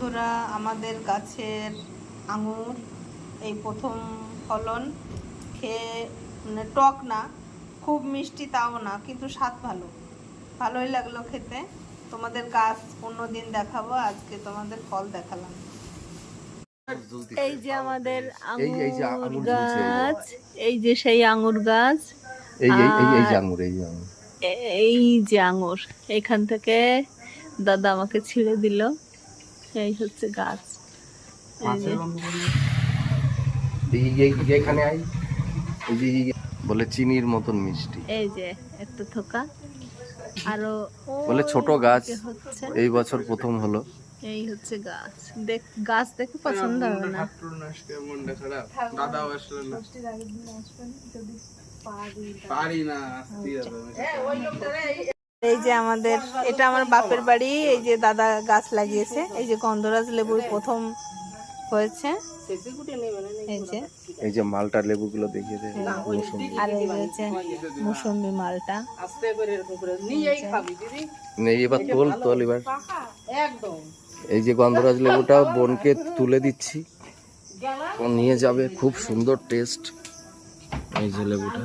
বন্ধুরা, আমাদের গাছের আঙুর এই প্রথম ফলন। খেয়ে মানে টক না, খুব মিষ্টি তাও না, কিন্তু স্বাদ ভালোই লাগলো খেতে। তোমাদের গাছ অন্যদিন দেখাবো, আজকে তোমাদের ফল দেখালাম। এই যে আমাদের আঙুর গাছ, এই যে সেই আঙুর গাছ, এই যে আঙুর এখান থেকে দাদা আমাকে ছিঁড়ে দিল। এই হচ্ছে গাছ, বলে চিনির মতন মিষ্টি, এই যে একটা থোকা, আরো বলে ছোট গাছ হচ্ছে। এই বছর প্রথম হলো। এই হচ্ছে গাছ, গাছ দেখে পছন্দ হবে না। এই যে আমাদের, এটা আমার বাপের বাড়ি। এই যে দাদা গাছ লাগিয়েছে, এই যে গন্ধরাজ লেবুর প্রথম হয়েছে। এই যে মালটা লেবুগুলো দেখিয়ে দে, আর এই যে হচ্ছে মৌসুমী মালটা। নেই এবার তোল এবার। এই যে গন্ধরাজ লেবুটা বোনকে তুলে দিচ্ছি, ও নিয়ে যাবে, খুব সুন্দর টেস্ট। এই যে লেবুটা